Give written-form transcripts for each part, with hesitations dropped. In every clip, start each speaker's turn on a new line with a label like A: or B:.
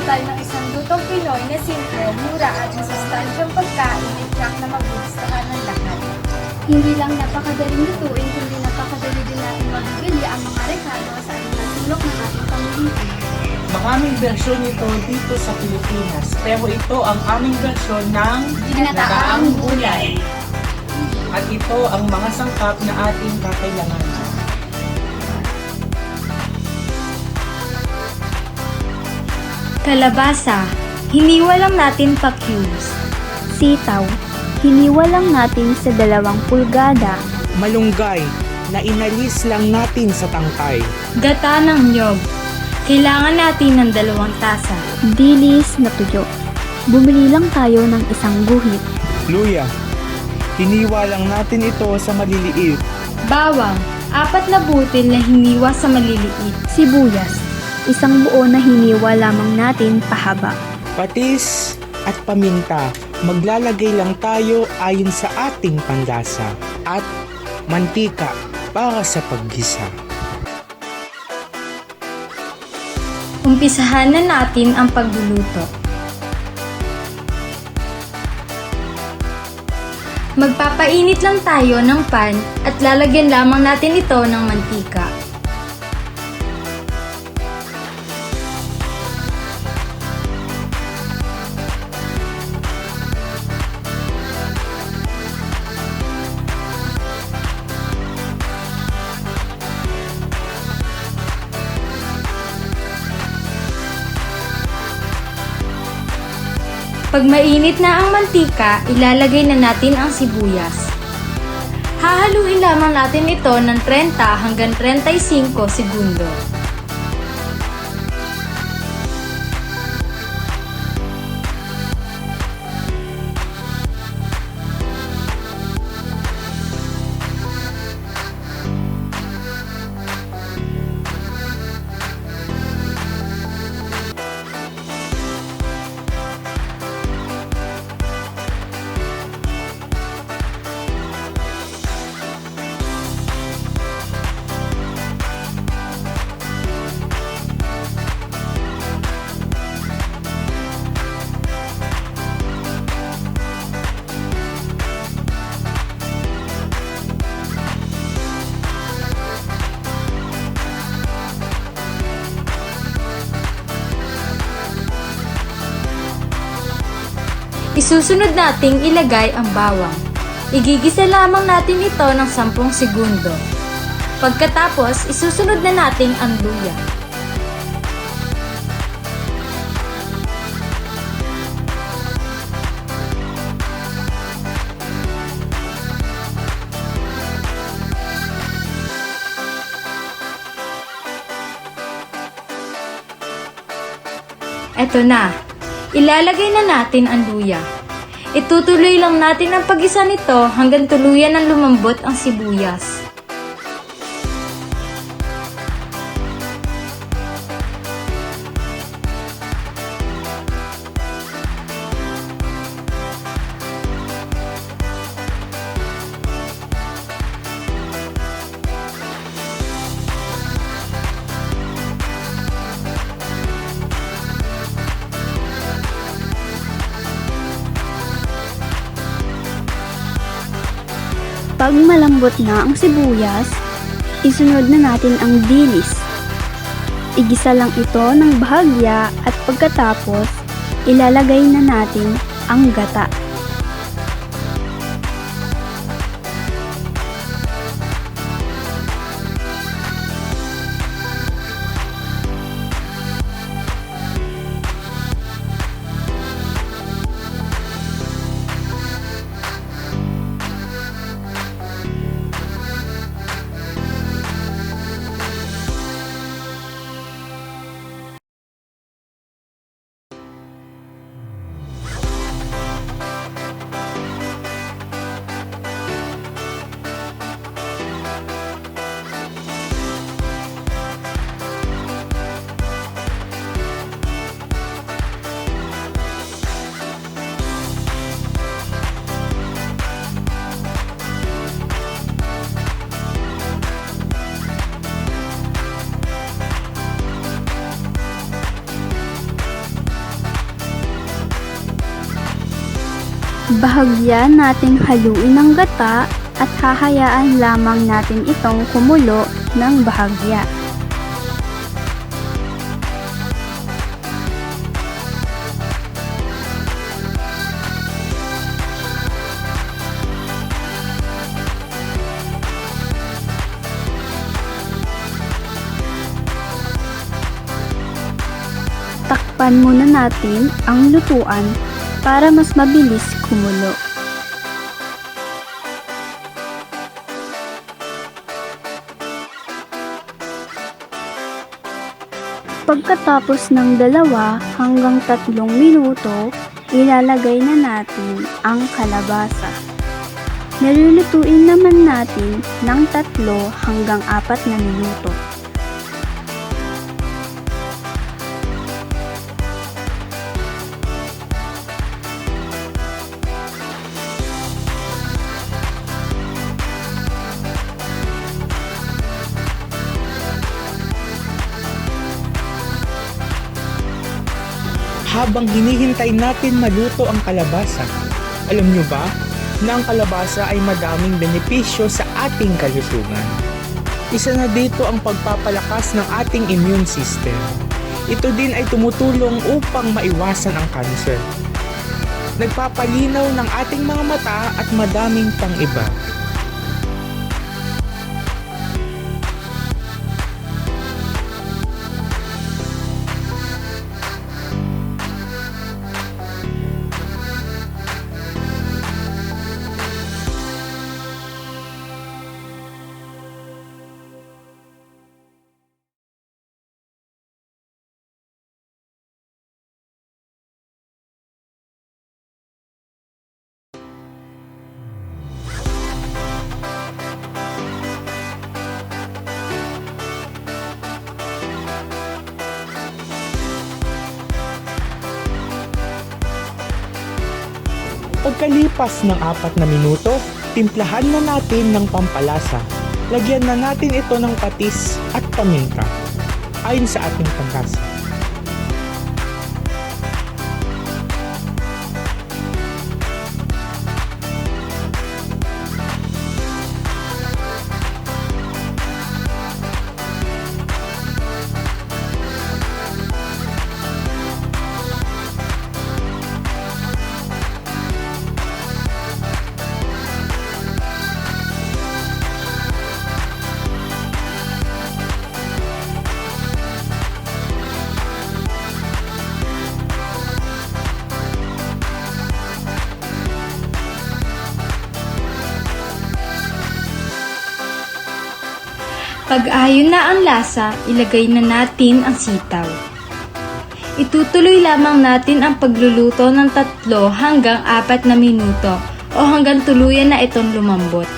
A: tayo ng isang lutong Pinoy na simple, mura at masustansyang pagkain na tiyak na magugustuhan ng lahat.
B: Hindi lang napakadaling lutuin, kundi napakadali din natin mabibili ang mga rekado sa anumang sulok ng ating pamilihan.
C: Maraming bersyon nito dito sa Pilipinas, pero ito ang aming bersyon ng
B: Ginataang
C: gulay. At ito ang mga sangkap na ating kakailanganin.
A: Kalabasa, hiniwa lang natin pa cubes.
B: Sitaw, hiniwa lang natin sa 2 pulgada.
C: Malunggay na inalis lang natin sa tangkay.
A: Gata ng nyog, kailangan natin ng 2 tasa.
B: Dilis na tuyo. Bumili lang tayo ng 1 guhit.
D: Luya, hiniwa lang natin ito sa maliliit.
A: Bawang, 4 na butil na hiniwa sa maliliit.
B: Sibuyas, 1 buo na hiniwa lamang natin pahaba.
D: Patis at paminta, maglalagay lang tayo ayon sa ating panlasa. At mantika para sa paggisa.
A: Umpisahan na natin ang pagluluto. Magpapainit lang tayo ng pan at lalagyan lamang natin ito ng mantika. Pag mainit na ang mantika, ilalagay na natin ang sibuyas. Hahaluin lamang natin ito ng 30 hanggang 35 segundo. Isusunod nating ilagay ang bawang. Igigisa lamang natin ito ng 10 segundo. Pagkatapos, isusunod na natin ang luya. Eto na. Ilalagay na natin ang luya. Itutuloy lang natin ang pag-isa nito hanggang tuluyan ng lumambot ang sibuyas.
B: Pag malambot na ang sibuyas, isunod na natin ang dilis. Igisa lang ito ng bahagya at pagkatapos, ilalagay na natin ang gata. Bahagya nating haluin ng gata at hahayaan lamang natin itong kumulo ng bahagya. Takpan muna natin ang lutuan para mas mabilis kumulo. Pagkatapos ng 2 hanggang 3 minuto, ilalagay na natin ang kalabasa. Nilulutuin naman natin ng 3 hanggang 4 na minuto.
D: Habang hinihintay natin maluto ang kalabasa, alam nyo ba na ang kalabasa ay madaming benepisyo sa ating kalusugan? Isa na dito ang pagpapalakas ng ating immune system. Ito din ay tumutulong upang maiwasan ang cancer. Nagpapalinaw ng ating mga mata at madaming pang iba. Pagkalipas ng 4 na minuto, timplahan na natin ng pampalasa. Lagyan na natin ito ng patis at paminta, ayon sa ating panlasa.
A: Pag-ayon na ang lasa, ilagay na natin ang sitaw. Itutuloy lamang natin ang pagluluto ng 3 hanggang 4 na minuto o hanggang tuluyan na itong lumambot.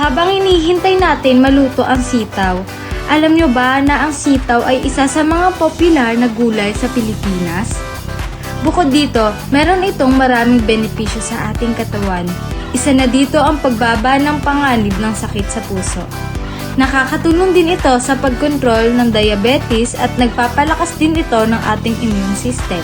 A: Habang hinihintay natin maluto ang sitaw, alam nyo ba na ang sitaw ay isa sa mga popular na gulay sa Pilipinas? Bukod dito, meron itong maraming benepisyo sa ating katawan. Isa na dito ang pagbaba ng panganib ng sakit sa puso. Nakakatulong din ito sa pagkontrol ng diabetes at nagpapalakas din ito ng ating immune system.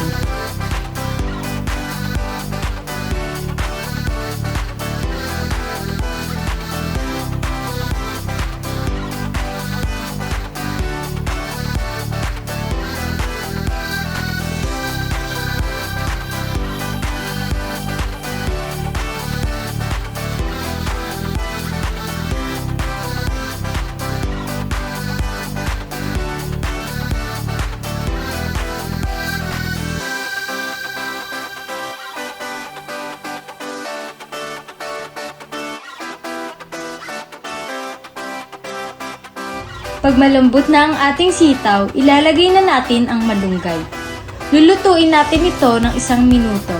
A: Pag malambot na ang ating sitaw, ilalagay na natin ang malunggay. Lulutuin natin ito ng 1 minuto.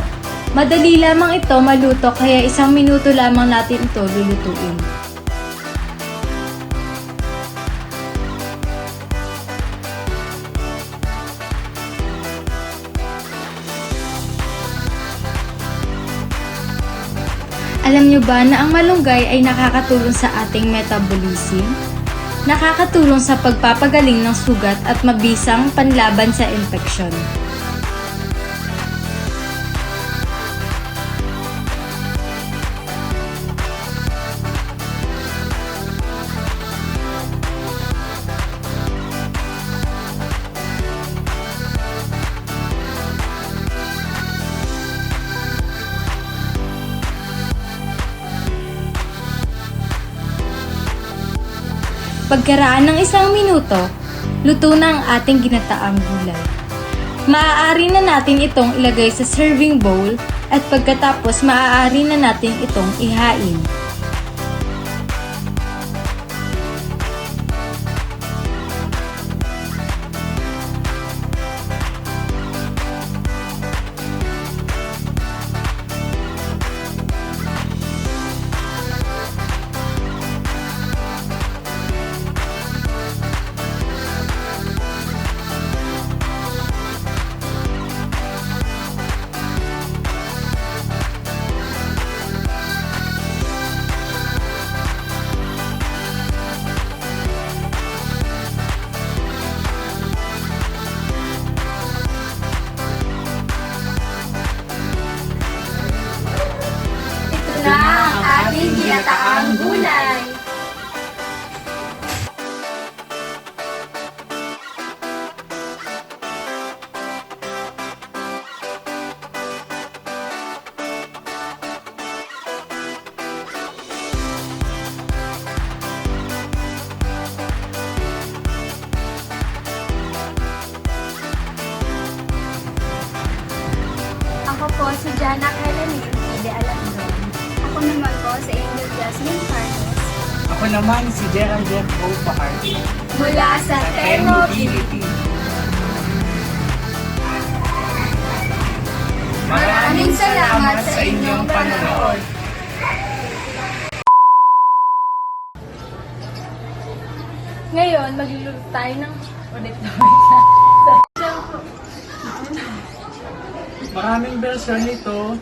A: Madali lamang ito maluto kaya 1 minuto lamang natin ito lulutuin. Alam nyo ba na ang malunggay ay nakakatulong sa ating metabolism? Nakakatulong sa pagpapagaling ng sugat at mabisang panlaban sa infeksyon. Pagkaraan ng 1 minuto, luto na ang ating ginataang gulay. Maaari na natin itong ilagay sa serving bowl at pagkatapos maaari na natin itong ihain.
B: Na ang ating ginataang gulay. Ako po si Jana Kalanin, Ide Alandon. Ako naman po si Angel Jasmine Carlos.
C: Ako naman si Geraldine O. Bahar.
B: Mula sa
C: Mobility.
B: Maraming salamat sa inyong panonood.
A: Ngayon, magluluto tayo ng ulit na
C: Maraming version nito.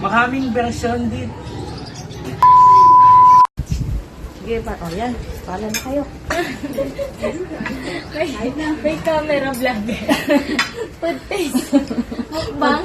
C: Maraming version dito.
A: Sige pa, o yan. Pala na kayo. may camera vlog. Food taste. Mukbang.